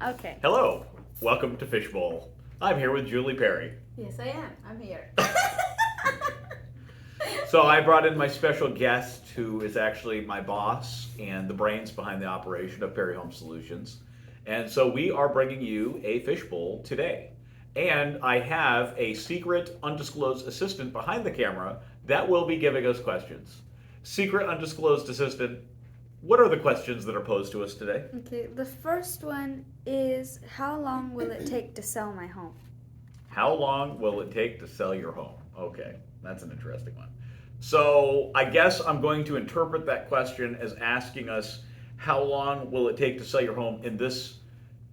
Okay. Hello, welcome to Fishbowl. I'm here with Julie Perry. Yes, I am. I'm here. So I brought in my special guest who is actually my boss and the brains behind the operation of Perry Home Solutions. And so we are bringing you a fishbowl today. And I have a secret undisclosed assistant behind the camera that will be giving us questions. Secret undisclosed assistant, what are the questions that are posed to us today? Okay, the first one is how long will it take to sell my home? How long will it take to sell your home? Okay, that's an interesting one. So I guess I'm going to interpret that question as asking us how long will it take to sell your home in this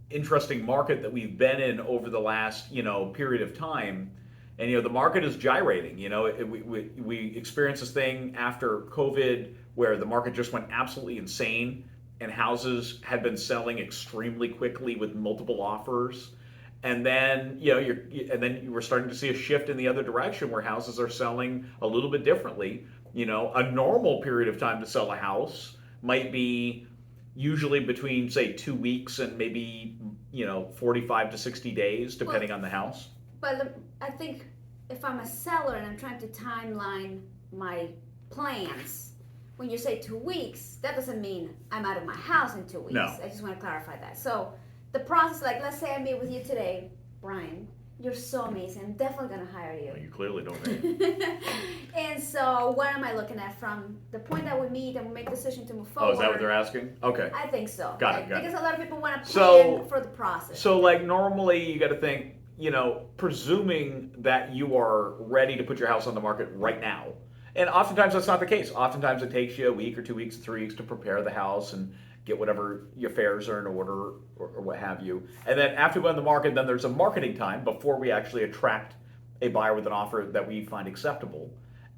interesting market that we've been in over the last period of time. And the market is gyrating. We experienced this thing after COVID where the market just went absolutely insane and houses had been selling extremely quickly with multiple offers. And then you were starting to see a shift in the other direction where houses are selling a little bit differently. A normal period of time to sell a house might be usually between say 2 weeks and maybe 45 to 60 days depending on the house. But I think if I'm a seller and I'm trying to timeline my plans, when you say 2 weeks, that doesn't mean I'm out of my house in 2 weeks. No. I just want to clarify that. So the process, like let's say I meet with you today, Brian. You're so amazing. I'm definitely going to hire you. Well, you clearly don't. And so what am I looking at from the point that we meet and we make a decision to move forward? Oh, is that what they're asking? Okay. I think so. Got it. Because a lot of people want to So- plan for the process. So, like, normally you got to think, presuming that you are ready to put your house on the market right now. And oftentimes that's not the case. Oftentimes it takes you a week or 2 weeks, 3 weeks to prepare the house and get whatever your fares are in order or what have you. And then after we go on the market, then there's a marketing time before we actually attract a buyer with an offer that we find acceptable.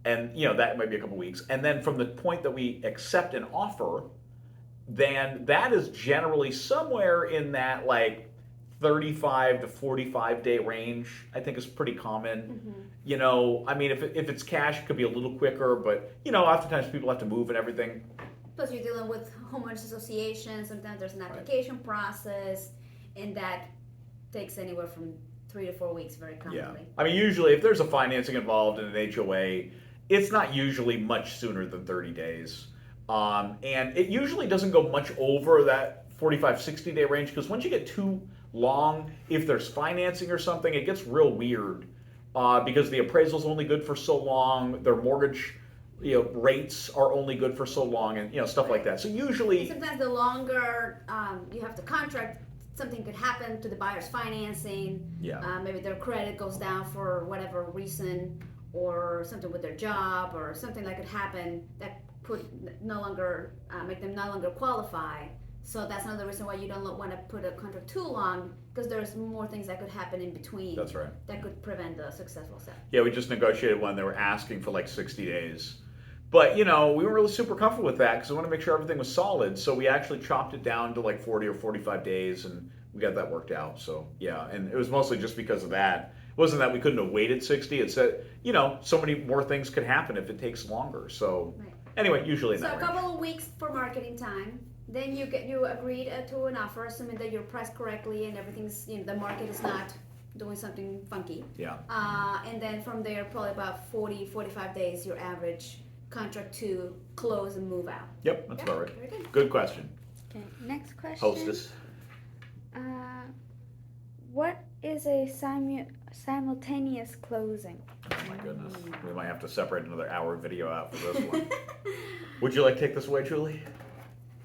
And, that might be a couple weeks. And then from the point that we accept an offer, then that is generally somewhere in that like 35 to 45 day range. I think is pretty common. I mean, if it's cash, it could be a little quicker, but oftentimes people have to move and everything. Plus, you're dealing with homeowners associations. Sometimes there's an application process, and that takes anywhere from 3 to 4 weeks, very commonly. Yeah, I mean, usually if there's a financing involved in an HOA, it's not usually much sooner than 30 days. And it usually doesn't go much over that 45, 60 day range because once you get too long, if there's financing or something, it gets real weird because the appraisal's only good for so long, their mortgage rates are only good for so long, and stuff like that. So usually, And sometimes the longer you have the contract, something could happen to the buyer's financing. Yeah. Maybe their credit goes down for whatever reason, or something with their job, or something that could happen that could no longer make them no longer qualify. So that's another reason why you don't want to put a contract too long, because there's more things that could happen in between. That's right. That could prevent the successful sale. Yeah, we just negotiated one. They were asking for like 60 days. But, we weren't really super comfortable with that because we want to make sure everything was solid. So we actually chopped it down to like 40 or 45 days and we got that worked out. So, yeah, and it was mostly just because of that. It wasn't that we couldn't have waited 60. It's that, so many more things could happen if it takes longer. So, Right. anyway, usually in So that a range. couple of weeks for marketing time. Then you agreed to an offer, assuming that you're priced correctly and everything's the market is not doing something funky. Yeah. And then from there, probably about 40, 45 days, your average contract to close and move out. Yep, that's about right. Very good. Good question. Okay, next question. Hostess. What is a simultaneous closing? Oh my goodness. We might have to separate another hour video out for this one. Would you like to take this away, Julie?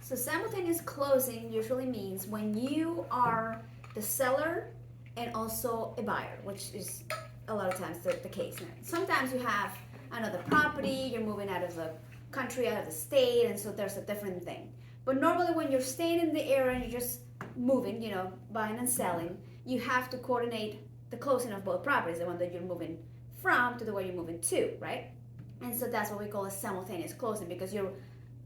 So simultaneous closing usually means when you are the seller and also a buyer, which is a lot of times the case. Sometimes you have another property, you're moving out of the country, out of the state, and so there's a different thing. But normally when you're staying in the area and you're just moving, buying and selling, you have to coordinate the closing of both properties, the one that you're moving from to the one you're moving to, right? And so that's what we call a simultaneous closing, because you're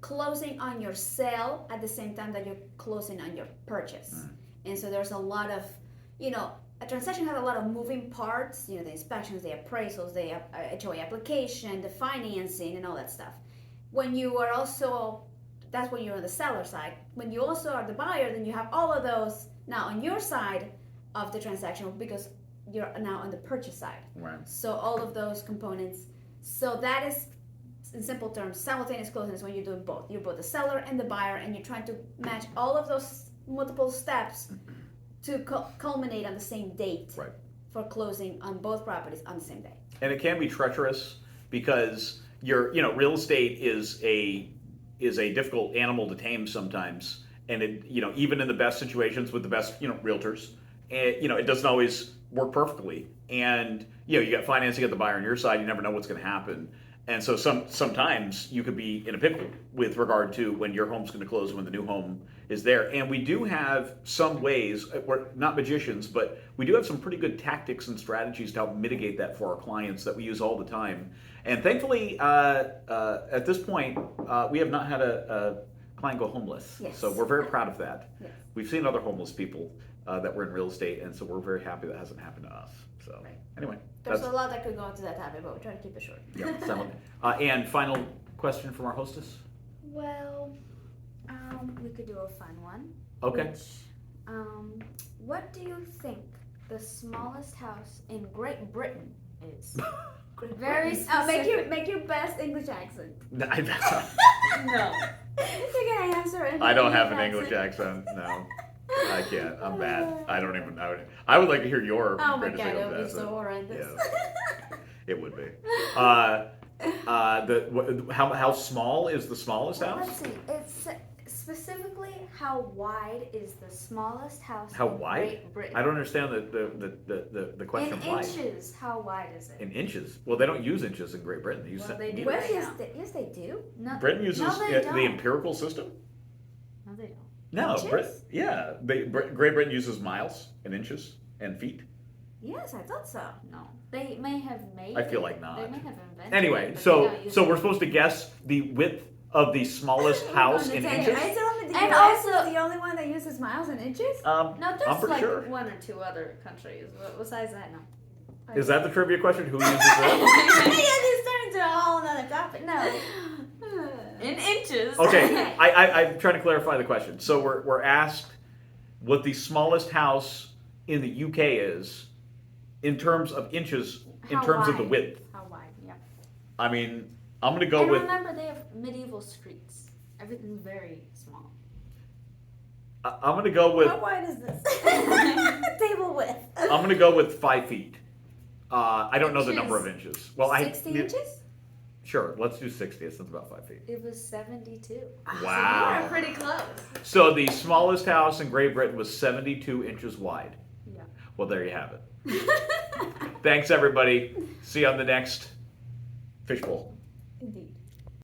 closing on your sale at the same time that you're closing on your purchase. And so there's a lot of, a transaction has a lot of moving parts, the inspections, the appraisals, the HOA application, the financing, and all that stuff. When you are also, that's when you're on the seller side. When you also are the buyer, then you have all of those Now, on your side of the transaction, because you're now on the purchase side. Right. So all of those components. So that is, in simple terms, simultaneous closing is when you're doing both. You're both the seller and the buyer, and you're trying to match all of those multiple steps to culminate on the same date Right. for closing on both properties on the same day. And it can be treacherous because real estate is a difficult animal to tame sometimes, and it, even in the best situations with the best, realtors, and it doesn't always work perfectly. And you got financing at the buyer on your side, you never know what's going to happen. And so sometimes you could be in a pickle with regard to when your home's going to close, when the new home is there. And we do have some ways, we're not magicians, but we do have some pretty good tactics and strategies to help mitigate that for our clients that we use all the time. And thankfully, at this point, we have not had a client go homeless. Yes. So we're very proud of that. Yes. We've seen other homeless people that were in real estate, and so we're very happy that hasn't happened to us. So Right. anyway. There's a lot that could go into that topic, but we're trying to keep it short. And final question from our hostess. Well, we could do a fun one. Okay. Which, what do you think the smallest house in Great Britain is? Very specific. make your best English accent. No. You're gonna answer it. I don't have an English accent. No, I can't. I'm bad. I don't even. I would like to hear your. Oh my British god, it English would be so accent. horrendous. Yeah, it would be. How small is the smallest Well, house? let's see. It's specifically how wide is the smallest house How in wide? Great Britain? I don't understand the question. In Wide. inches, how wide is it? In inches. Well, they don't use inches in Great Britain. They use Well, they do. meters. Right now. Yes, they do. No, Britain uses no, they the don't. empirical system. No, they don't. No, Inches? Great Britain uses miles and inches and feet. Yes, I thought so. No, they may have made. I feel it. like not. They may have invented. Anyway, it, but they so don't use so it. we're supposed to guess the width of the smallest house in inches. Are you telling me the And US also- is the only one that uses miles and inches? No, I'm there's pretty like sure. one or two other countries. Besides that, no. Is that the trivia question? Who uses that? Yeah, this turned into a whole other topic. No. In inches. Okay, I'm trying to clarify the question. So we're asked what the smallest house in the UK is in terms of inches, in How terms of the wide? width. How wide? Yeah. I mean, I'm gonna go And with. remember, they have medieval streets. Everything's very small. I'm gonna go with. How wide is this? Table width. I'm gonna go with 5 feet. I don't know the number of Inches. inches. Well, 60 inches? Sure, let's do 60. It sounds about 5 feet. It was 72. Wow. You're pretty close. So the smallest house in Great Britain was 72 inches wide. Yeah. Well, there you have it. Thanks, everybody. See you on the next Fishbowl. Indeed.